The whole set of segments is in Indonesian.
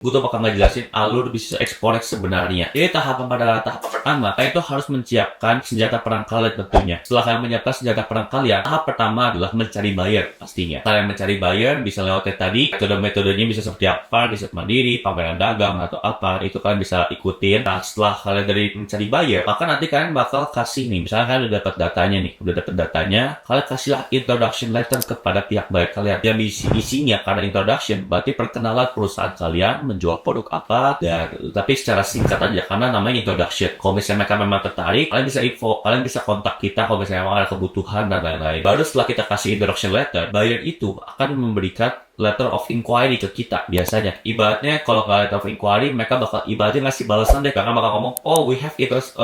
Gue tuh bakal ngejelasin alur bisnis ekspor sebenarnya. Jadi tahapan pertama, kalian itu harus menyiapkan senjata perang kalian tentunya. Setelah kalian menyiapkan senjata perang kalian, tahap pertama adalah mencari buyer pastinya. Kalian mencari buyer bisa lewat tadi, metode-metodenya bisa seperti apa, riset mandiri, pameran dagang atau apa, itu kalian bisa ikutin. Nah, setelah kalian dari mencari buyer, maka nanti kalian bakal kasih nih, misalnya kalian udah dapat datanya, kalian kasihlah introduction letter kepada pihak buyer kalian. Yang isinya karena introduction, berarti perkenalan perusahaan kalian menjual produk apa, dan tapi secara singkat aja karena namanya introduction. Kalau misalnya mereka memang tertarik, kalian bisa info, kalian bisa kontak kita kalau misalnya memang ada kebutuhan dan lain-lain. Baru setelah kita kasih introduction letter, buyer itu akan memberikan letter of inquiry ke kita biasanya. Ibaratnya kalau letter of inquiry, mereka bakal ibaratnya ngasih balasan deh, karena bakal ngomong, oh we have interest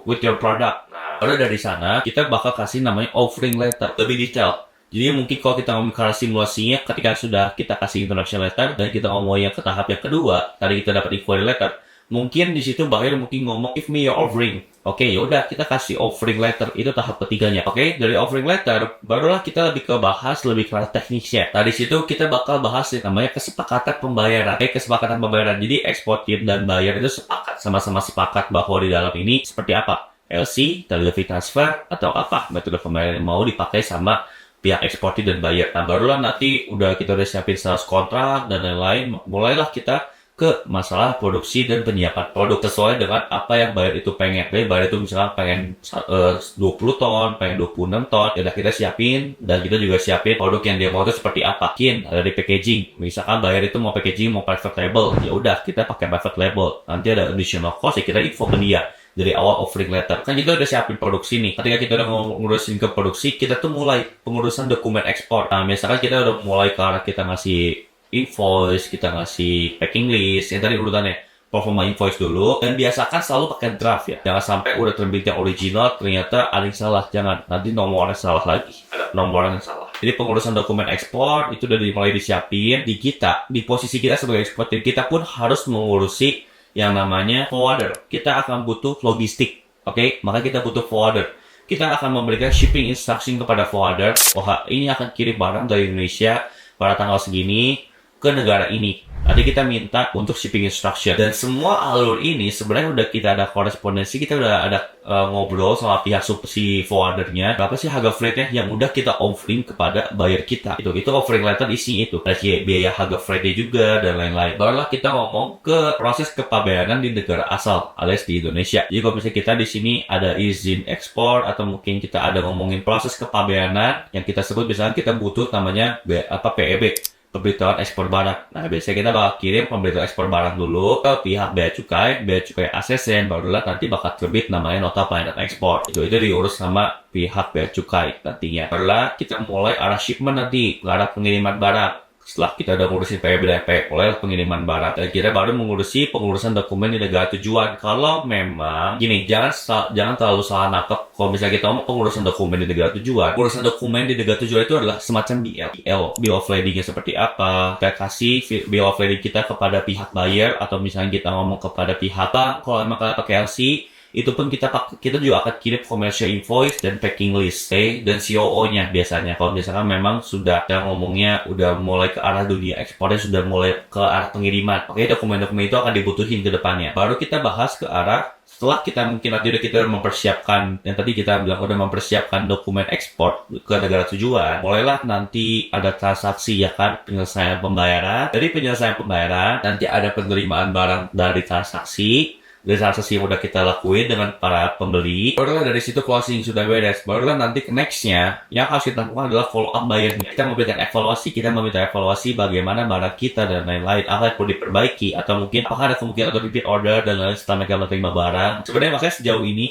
with your product. Nah, baru dari sana kita bakal kasih namanya offering letter, lebih detail. Jadi mungkin kalau kita ngomong ke simulasinya, ketika sudah kita kasih introduction letter dan kita ngomongnya ke tahap yang kedua, tadi kita dapat inquiry letter, mungkin di situ buyer mungkin ngomong give me your offering. Oke, yaudah kita kasih offering letter, itu tahap ketiganya. Oke, dari offering letter barulah kita lebih ke bahas lebih ke teknisnya. Tadi situ kita bakal bahas yang namanya kesepakatan pembayaran. Kesepakatan pembayaran. Jadi eksportir dan buyer itu sepakat, sama-sama sepakat bahwa di dalam ini seperti apa, LC, delivery transfer atau apa metode pembayaran yang mau dipakai sama pihak eksportir dan buyer. Nah, barulah nanti kita udah siapin sales kontrak dan lain-lain, mulailah kita ke masalah produksi dan penyiapan produk sesuai dengan apa yang buyer itu pengen. Jadi buyer itu misalnya pengen 20 ton, pengen 26 ton, ya udah kita siapin, dan kita juga siapin produk yang dia mau itu seperti apa. Mungkin dari packaging, misalkan buyer itu mau packaging, mau private label, ya udah kita pakai private label. Nanti ada additional cost, ya kita info ke dia dari awal offering letter. Kan kita udah siapin produksi nih. Ketika kita udah ngurusin ke produksi, kita tuh mulai pengurusan dokumen ekspor. Nah, misalkan kita udah mulai ke arah kita ngasih invoice, kita ngasih packing list, yang tadi urutannya performa invoice dulu, dan biasakan selalu pakai draft ya. Jangan sampai udah terbit yang original, ternyata ada yang salah. Jangan, nanti nomornya salah lagi. Ada nomornya yang salah. Jadi pengurusan dokumen ekspor itu udah mulai disiapin. Di posisi kita sebagai eksportir, kita pun harus mengurusi yang namanya forwarder. Kita akan butuh logistik, oke? Maka kita butuh forwarder. Kita akan memberikan shipping instruction kepada forwarder. Ini akan kirim barang dari Indonesia pada tanggal segini ke negara ini. Nanti kita minta untuk shipping instruction. Dan semua alur ini sebenarnya udah kita ada korespondensi, kita udah ada ngobrol sama pihak si forwardernya. Berapa sih harga freight-nya yang udah kita offering kepada buyer kita. Itu offering letter isi itu. Ada biaya harga freight-nya juga dan lain-lain. Barulah kita ngomong ke proses kepabeanan di negara asal, alias di Indonesia. Jadi kalau misalnya kita di sini ada izin ekspor atau mungkin kita ada ngomongin proses kepabeanan yang kita sebut, misalnya kita butuh namanya PEB. Pemberitahuan ekspor barang. Nah, biasanya kita bakal kirim pemberitahuan ekspor barang dulu ke pihak bea cukai ASN, barulah nanti bakal terbit namanya nota pelayanan ekspor. Itu diurus sama pihak bea cukai nantinya. Barulah kita mulai arah shipment nanti, ke arah pengiriman barang. Setelah kita udah ngurusin PBDP, mulai pengiriman barang, dan kita baru pengurusan dokumen di negara tujuan. Kalau memang gini, jangan terlalu salah nangkep. Kalau misalnya kita ngomong pengurusan dokumen di negara tujuan, pengurusan dokumen di negara tujuan itu adalah semacam bill of lading-nya seperti apa. Kita kasih bill of lading kita kepada pihak buyer, atau misalnya kita ngomong kepada pihak bank. Kalau emang kalian pakai LC, itu pun kita juga akan kirim commercial invoice dan packing list, dan COO-nya biasanya. Kalau misalkan memang sudah ngomongnya udah mulai ke arah dunia ekspornya, sudah mulai ke arah pengiriman, dokumen-dokumen itu akan dibutuhin ke depannya. Baru kita bahas ke arah setelah kita mungkin nanti kita mempersiapkan, yang tadi kita bilang udah mempersiapkan dokumen ekspor ke negara tujuan, mulailah nanti ada transaksi, ya kan, penyelesaian pembayaran. Dari penyelesaian pembayaran nanti ada penerimaan barang dari transaksi yang udah kita lakuin dengan para pembeli. Barulah dari situ closing sudah beres. Barulah nanti nextnya yang harus kita lakukan adalah follow up buyer. Kita memberikan evaluasi, kita meminta evaluasi bagaimana barang kita dan lain-lain, apa yang perlu diperbaiki, atau mungkin apakah ada kemungkinan untuk repeat order dan lain setelah mereka menerima barang. Sebenarnya makanya sejauh ini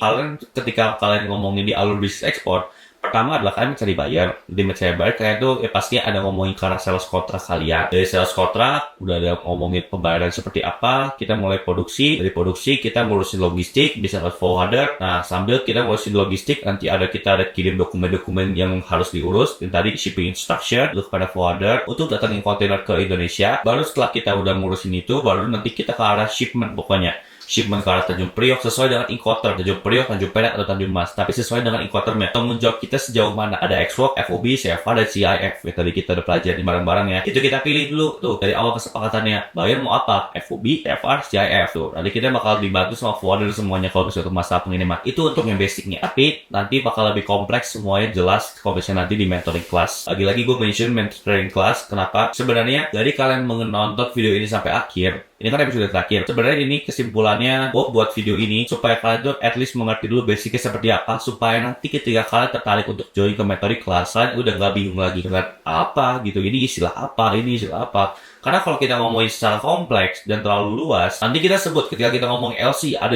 ketika kalian ngomongin di alur bisnis ekspor, pertama adalah kalian mencari buyer. Di mencari buyer, kalian tuh pasti ada ngomongin ke arah sales kontrak kalian. Dari sales kontrak, udah ada ngomongin pembayaran seperti apa. Kita mulai produksi. Dari produksi, kita ngurusin logistik, bisa ke forwarder. Nah, sambil kita ngurusin logistik, nanti kita ada kirim dokumen-dokumen yang harus diurus. Dan tadi shipping instruction kepada forwarder untuk datangin kontainer ke Indonesia. Baru setelah kita udah ngurusin itu, baru nanti kita ke arah shipment pokoknya. Shipment ke arah Tanjung Priok sesuai dengan inkoter, Tanjung Priok, Tanjung Perak, atau Tanjung Mas, tapi sesuai dengan inkoternya. Tanggung jawab kita sejauh mana. Ada XWORK, FOB, CFR, dan CIF. Ya, tadi kita udah pelajari bareng-bareng ya. Itu kita pilih dulu tuh dari awal kesepakatannya. Buyer mau apa? FOB, FR, CIF tuh. Nanti kita bakal dibantu sama forwarder semuanya kalau suatu masalah pengiriman. Itu untuk yang basicnya. Tapi nanti bakal lebih kompleks semuanya jelas kalau misalnya nanti di mentoring class. Lagi-lagi gue mention mentoring class. Kenapa? Sebenarnya dari kalian menonton video ini sampai akhir, ini kan episode terakhir. Sebenarnya ini kesimpulannya gue buat video ini supaya kalian tuh at least mengerti dulu basicnya seperti apa, supaya nanti ketika kalian tertarik untuk join ke mentoring class, kalian udah gak bingung lagi dengan apa gitu. Ini istilah apa, ini istilah apa. Karena kalau kita ngomongin secara kompleks dan terlalu luas, nanti kita sebut ketika kita ngomong LC ada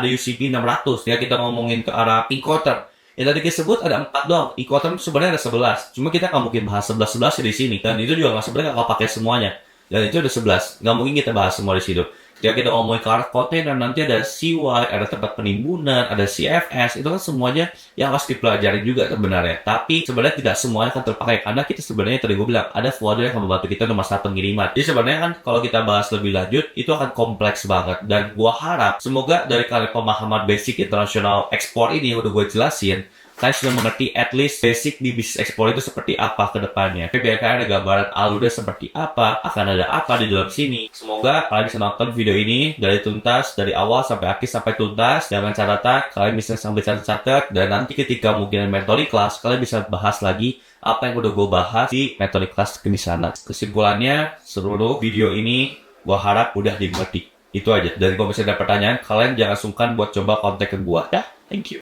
UCP 600, ya kita ngomongin ke arah encoder. Yang tadi disebut ada 4 doang. Encoder sebenarnya ada 11. Cuma kita nggak mungkin bahas 11 di sini. Dan itu juga sebenarnya nggak pakai semuanya. Dan itu ada 11. Nggak mungkin kita bahas semua di situ. Ketika kita ngomongin ke arah kontainer, nanti ada CY, ada tempat penimbunan, ada CFS. Itu kan semuanya yang harus dipelajari juga sebenarnya. Tapi sebenarnya tidak semuanya akan terpakai. Karena kita sebenarnya tadi gue bilang, ada forwarder yang akan membantu kita untuk masalah pengiriman. Jadi sebenarnya kan kalau kita bahas lebih lanjut, itu akan kompleks banget. Dan gue harap, semoga dari kalian pemahaman basic internasional ekspor ini yang udah gue jelasin, kalian sudah mengerti at least basic di bisnis ekspor itu seperti apa ke depannya. Tapi biar kalian ada gambaran alurnya seperti apa, akan ada apa di dalam sini. Semoga kalian bisa nonton video ini dari tuntas, dari awal sampai akhir sampai tuntas. Dengan catatan, kalian bisa sambil catat-catat. Dan nanti ketika mungkin mentoring class, kalian bisa bahas lagi apa yang udah gue bahas di mentoring class di sana. Kesimpulannya, seluruh video ini gue harap udah dimengerti. Itu aja. Dan kalau misalnya ada pertanyaan, kalian jangan sungkan buat coba kontak ke gue. Ya, thank you.